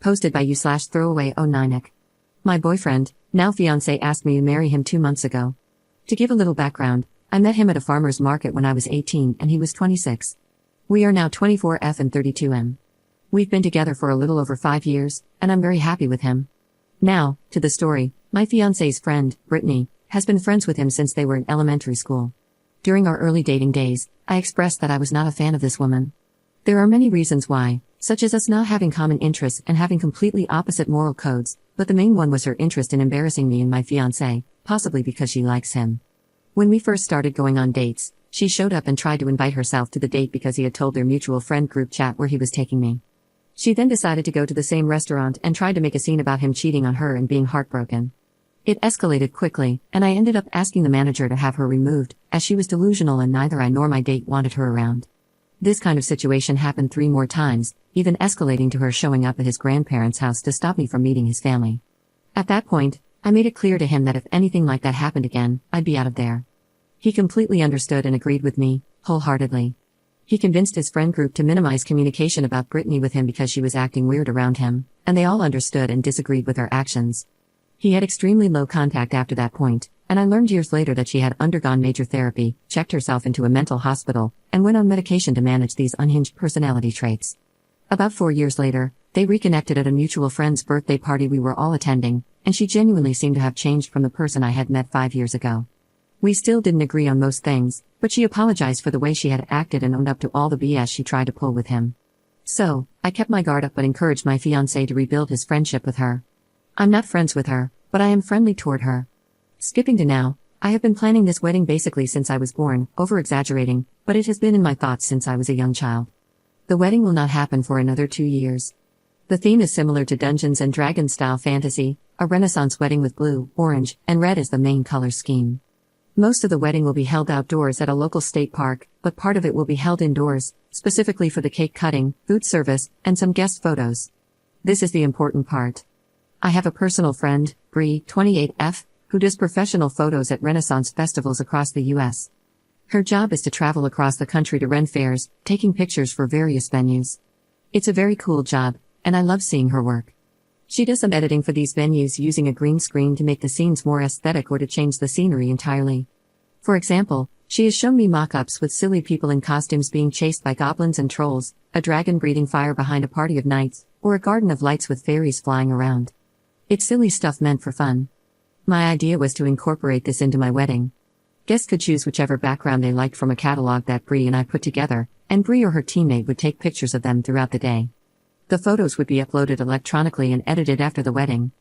Posted by you/throwaway09ick. My boyfriend, now fiancé, asked me to marry him 2 months ago. To give a little background, I met him at a farmer's market when I was 18 and he was 26. We are now 24F and 32M. We've been together for a little over 5 years, and I'm very happy with him. Now, to the story. My fiancé's friend, Brittany, has been friends with him since they were in elementary school. During our early dating days, I expressed that I was not a fan of this woman. There are many reasons why, such as us not having common interests and having completely opposite moral codes, but the main one was her interest in embarrassing me and my fiancé, possibly because she likes him. When we first started going on dates, she showed up and tried to invite herself to the date because he had told their mutual friend group chat where he was taking me. She then decided to go to the same restaurant and tried to make a scene about him cheating on her and being heartbroken. It escalated quickly, and I ended up asking the manager to have her removed, as she was delusional and neither I nor my date wanted her around. This kind of situation happened 3 more times, even escalating to her showing up at his grandparents' house to stop me from meeting his family. At that point, I made it clear to him that if anything like that happened again, I'd be out of there. He completely understood and agreed with me, wholeheartedly. He convinced his friend group to minimize communication about Brittany with him because she was acting weird around him, and they all understood and disagreed with her actions. He had extremely low contact after that point, and I learned years later that she had undergone major therapy, checked herself into a mental hospital, and went on medication to manage these unhinged personality traits. About 4 years later, they reconnected at a mutual friend's birthday party we were all attending, and she genuinely seemed to have changed from the person I had met 5 years ago. We still didn't agree on most things, but she apologized for the way she had acted and owned up to all the BS she tried to pull with him. So, I kept my guard up but encouraged my fiancé to rebuild his friendship with her. I'm not friends with her, but I am friendly toward her. Skipping to now, I have been planning this wedding basically since I was born, over-exaggerating, but it has been in my thoughts since I was a young child. The wedding will not happen for another 2 years. The theme is similar to Dungeons & Dragons style fantasy, a Renaissance wedding with blue, orange, and red as the main color scheme. Most of the wedding will be held outdoors at a local state park, but part of it will be held indoors, specifically for the cake cutting, food service, and some guest photos. This is the important part. I have a personal friend, Bree, 28F, who does professional photos at Renaissance festivals across the US. Her job is to travel across the country to rent fairs, taking pictures for various venues. It's a very cool job, and I love seeing her work. She does some editing for these venues using a green screen to make the scenes more aesthetic or to change the scenery entirely. For example, she has shown me mock-ups with silly people in costumes being chased by goblins and trolls, a dragon breathing fire behind a party of knights, or a garden of lights with fairies flying around. It's silly stuff meant for fun. My idea was to incorporate this into my wedding. Guests could choose whichever background they liked from a catalog that Bree and I put together, and Bree or her teammate would take pictures of them throughout the day. The photos would be uploaded electronically and edited after the wedding.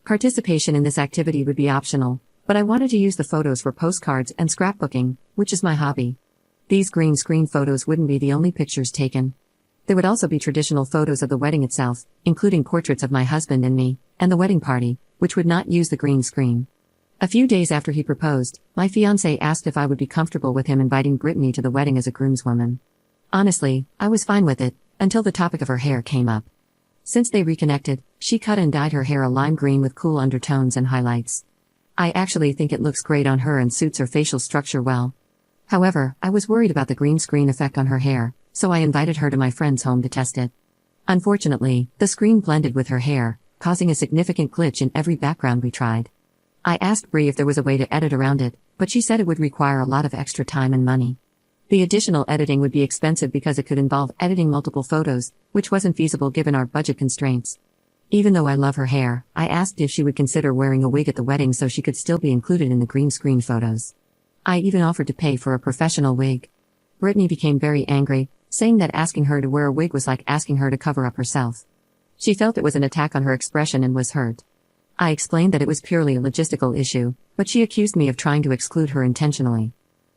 Participation in this activity would be optional, but I wanted to use the photos for postcards and scrapbooking, which is my hobby. These green screen photos wouldn't be the only pictures taken. There would also be traditional photos of the wedding itself, including portraits of my husband and me, and the wedding party, which would not use the green screen. A few days after he proposed, my fiancé asked if I would be comfortable with him inviting Brittany to the wedding as a groomswoman. Honestly, I was fine with it, until the topic of her hair came up. Since they reconnected, she cut and dyed her hair a lime green with cool undertones and highlights. I actually think it looks great on her and suits her facial structure well. However, I was worried about the green screen effect on her hair, so I invited her to my friend's home to test it. Unfortunately, the screen blended with her hair, causing a significant glitch in every background we tried. I asked Bree if there was a way to edit around it, but she said it would require a lot of extra time and money. The additional editing would be expensive because it could involve editing multiple photos, which wasn't feasible given our budget constraints. Even though I love her hair, I asked if she would consider wearing a wig at the wedding so she could still be included in the green screen photos. I even offered to pay for a professional wig. Brittany became very angry, saying that asking her to wear a wig was like asking her to cover up herself. She felt it was an attack on her expression and was hurt. I explained that it was purely a logistical issue, but she accused me of trying to exclude her intentionally.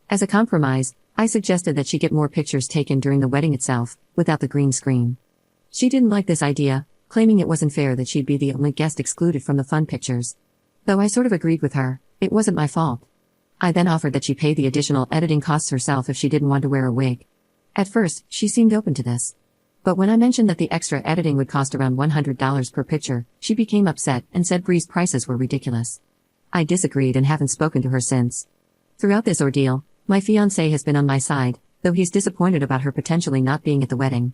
As a compromise, I suggested that she get more pictures taken during the wedding itself, without the green screen. She didn't like this idea, claiming it wasn't fair that she'd be the only guest excluded from the fun pictures. Though I sort of agreed with her, it wasn't my fault. I then offered that she pay the additional editing costs herself if she didn't want to wear a wig. At first, she seemed open to this. But when I mentioned that the extra editing would cost around $100 per picture, she became upset and said Bree's prices were ridiculous. I disagreed and haven't spoken to her since. Throughout this ordeal, my fiancé has been on my side, though he's disappointed about her potentially not being at the wedding.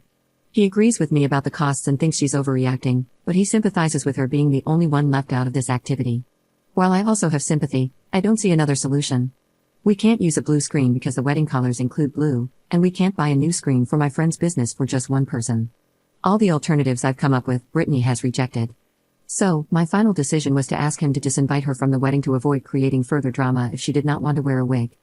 He agrees with me about the costs and thinks she's overreacting, but he sympathizes with her being the only one left out of this activity. While I also have sympathy, I don't see another solution. We can't use a blue screen because the wedding colors include blue, and we can't buy a new screen for my friend's business for just one person. All the alternatives I've come up with, Brittany has rejected. So, my final decision was to ask him to disinvite her from the wedding to avoid creating further drama if she did not want to wear a wig.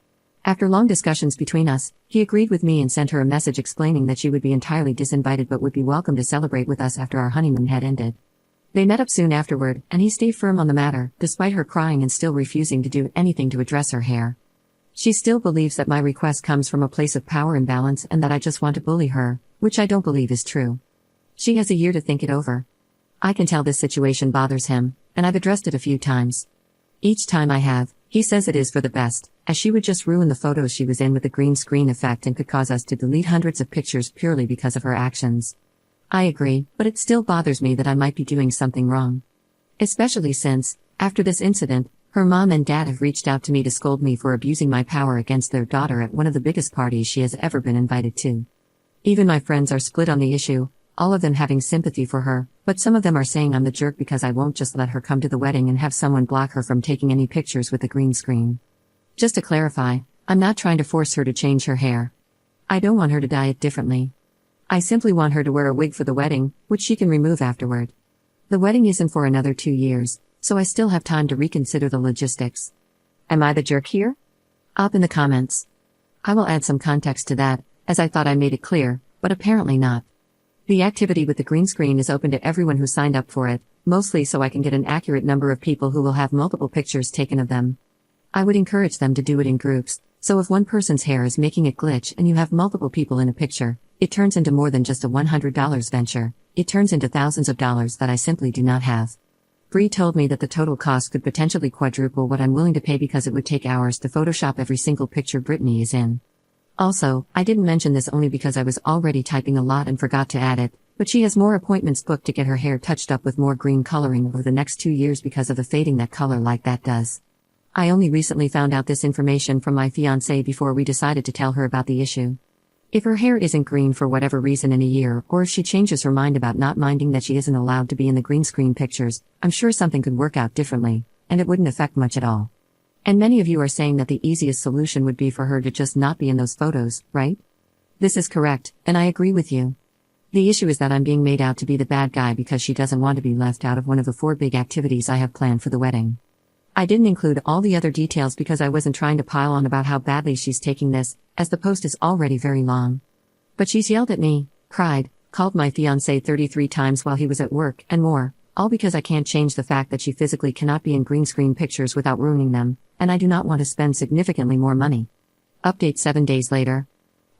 After long discussions between us, he agreed with me and sent her a message explaining that she would be entirely disinvited but would be welcome to celebrate with us after our honeymoon had ended. They met up soon afterward, and he stayed firm on the matter, despite her crying and still refusing to do anything to address her hair. She still believes that my request comes from a place of power imbalance and that I just want to bully her, which I don't believe is true. She has a year to think it over. I can tell this situation bothers him, and I've addressed it a few times. Each time I have, he says it is for the best, as she would just ruin the photos she was in with the green screen effect and could cause us to delete hundreds of pictures purely because of her actions. I agree, but it still bothers me that I might be doing something wrong. Especially since, after this incident, her mom and dad have reached out to me to scold me for abusing my power against their daughter at one of the biggest parties she has ever been invited to. Even my friends are split on the issue, all of them having sympathy for her, but some of them are saying I'm the jerk because I won't just let her come to the wedding and have someone block her from taking any pictures with the green screen. Just to clarify, I'm not trying to force her to change her hair. I don't want her to dye it differently. I simply want her to wear a wig for the wedding, which she can remove afterward. The wedding isn't for another 2 years, so I still have time to reconsider the logistics. Am I the jerk here? Up in the comments. I will add some context to that, as I thought I made it clear, but apparently not. The activity with the green screen is open to everyone who signed up for it, mostly so I can get an accurate number of people who will have multiple pictures taken of them. I would encourage them to do it in groups, so if one person's hair is making it glitch and you have multiple people in a picture, it turns into more than just a $100 venture, it turns into thousands of dollars that I simply do not have. Bree told me that the total cost could potentially quadruple what I'm willing to pay because it would take hours to Photoshop every single picture Brittany is in. Also, I didn't mention this only because I was already typing a lot and forgot to add it, but she has more appointments booked to get her hair touched up with more green coloring over the next 2 years because of the fading that color like that does. I only recently found out this information from my fiancé before we decided to tell her about the issue. If her hair isn't green for whatever reason in a year, or if she changes her mind about not minding that she isn't allowed to be in the green screen pictures, I'm sure something could work out differently, and it wouldn't affect much at all. And many of you are saying that the easiest solution would be for her to just not be in those photos, right? This is correct, and I agree with you. The issue is that I'm being made out to be the bad guy because she doesn't want to be left out of one of the 4 big activities I have planned for the wedding. I didn't include all the other details because I wasn't trying to pile on about how badly she's taking this, as the post is already very long. But she's yelled at me, cried, called my fiancé 33 times while he was at work, and more, all because I can't change the fact that she physically cannot be in green screen pictures without ruining them, and I do not want to spend significantly more money. Update 7 days later.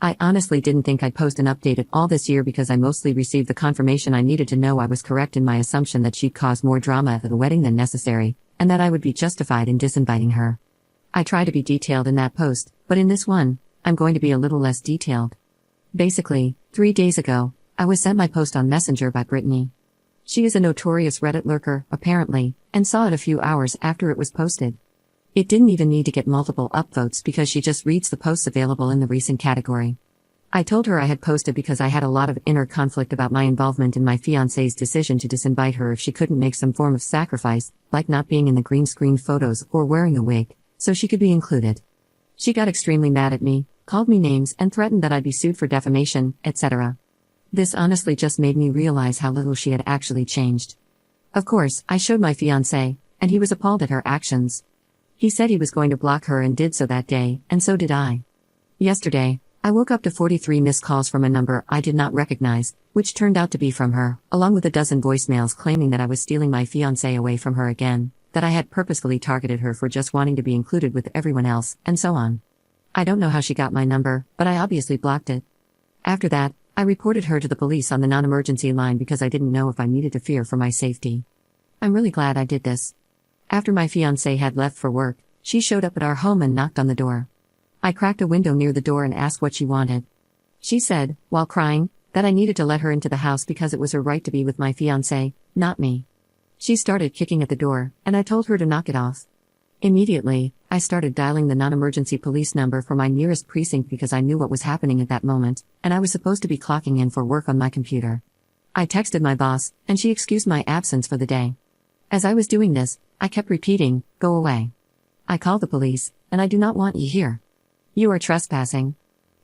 I honestly didn't think I'd post an update at all this year because I mostly received the confirmation I needed to know I was correct in my assumption that she'd cause more drama at the wedding than necessary, and that I would be justified in disinviting her. I try to be detailed in that post, but in this one, I'm going to be a little less detailed. Basically, 3 days ago, I was sent my post on Messenger by Brittany. She is a notorious Reddit lurker, apparently, and saw it a few hours after it was posted. It didn't even need to get multiple upvotes because she just reads the posts available in the recent category. I told her I had posted because I had a lot of inner conflict about my involvement in my fiancé's decision to disinvite her if she couldn't make some form of sacrifice, like not being in the green screen photos or wearing a wig, so she could be included. She got extremely mad at me, called me names and threatened that I'd be sued for defamation, etc. This honestly just made me realize how little she had actually changed. Of course, I showed my fiancé, and he was appalled at her actions. He said he was going to block her and did so that day, and so did I. Yesterday, I woke up to 43 missed calls from a number I did not recognize, which turned out to be from her, along with a dozen voicemails claiming that I was stealing my fiancé away from her again, that I had purposefully targeted her for just wanting to be included with everyone else, and so on. I don't know how she got my number, but I obviously blocked it. After that, I reported her to the police on the non-emergency line because I didn't know if I needed to fear for my safety. I'm really glad I did this. After my fiancé had left for work, she showed up at our home and knocked on the door. I cracked a window near the door and asked what she wanted. She said, while crying, that I needed to let her into the house because it was her right to be with my fiancé, not me. She started kicking at the door, and I told her to knock it off. Immediately, I started dialing the non-emergency police number for my nearest precinct because I knew what was happening at that moment, and I was supposed to be clocking in for work on my computer. I texted my boss, and she excused my absence for the day. As I was doing this, I kept repeating, "Go away. I called the police, and I do not want you here. You are trespassing."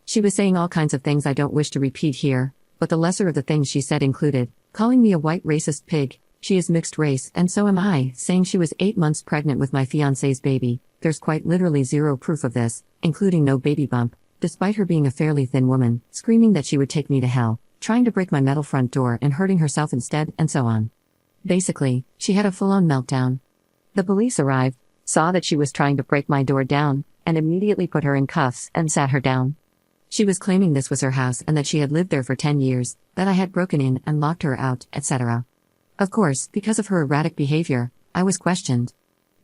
She was saying all kinds of things I don't wish to repeat here, but the lesser of the things she said included, calling me a white racist pig, she is mixed race and so am I, saying she was 8 months pregnant with my fiancé's baby, there's quite literally zero proof of this, including no baby bump, despite her being a fairly thin woman, screaming that she would take me to hell, trying to break my metal front door and hurting herself instead, and so on. Basically, she had a full-on meltdown. The police arrived, saw that she was trying to break my door down, and immediately put her in cuffs and sat her down. She was claiming this was her house and that she had lived there for 10 years, that I had broken in and locked her out, etc. Of course, because of her erratic behavior, I was questioned.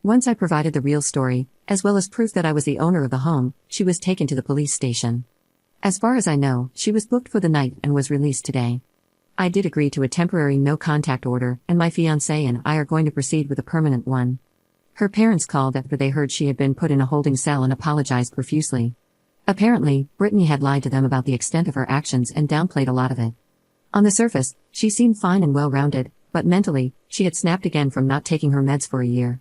Once I provided the real story, as well as proof that I was the owner of the home, she was taken to the police station. As far as I know, she was booked for the night and was released today. I did agree to a temporary no-contact order, and my fiancé and I are going to proceed with a permanent one. Her parents called after they heard she had been put in a holding cell and apologized profusely. Apparently, Brittany had lied to them about the extent of her actions and downplayed a lot of it. On the surface, she seemed fine and well-rounded, but mentally, she had snapped again from not taking her meds for a year.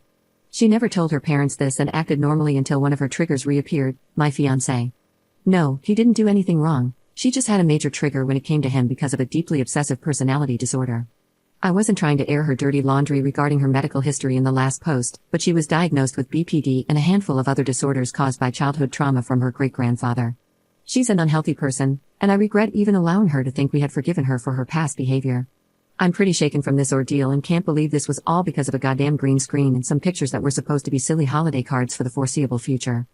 She never told her parents this and acted normally until one of her triggers reappeared, my fiancé. No, he didn't do anything wrong, she just had a major trigger when it came to him because of a deeply obsessive personality disorder. I wasn't trying to air her dirty laundry regarding her medical history in the last post, but she was diagnosed with BPD and a handful of other disorders caused by childhood trauma from her great-grandfather. She's an unhealthy person, and I regret even allowing her to think we had forgiven her for her past behavior. I'm pretty shaken from this ordeal and can't believe this was all because of a goddamn green screen and some pictures that were supposed to be silly holiday cards for the foreseeable future.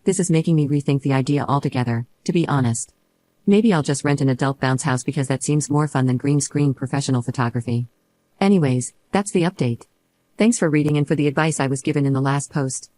This is making me rethink the idea altogether, to be honest. Maybe I'll just rent an adult bounce house because that seems more fun than green screen professional photography. Anyways, that's the update. Thanks for reading and for the advice I was given in the last post.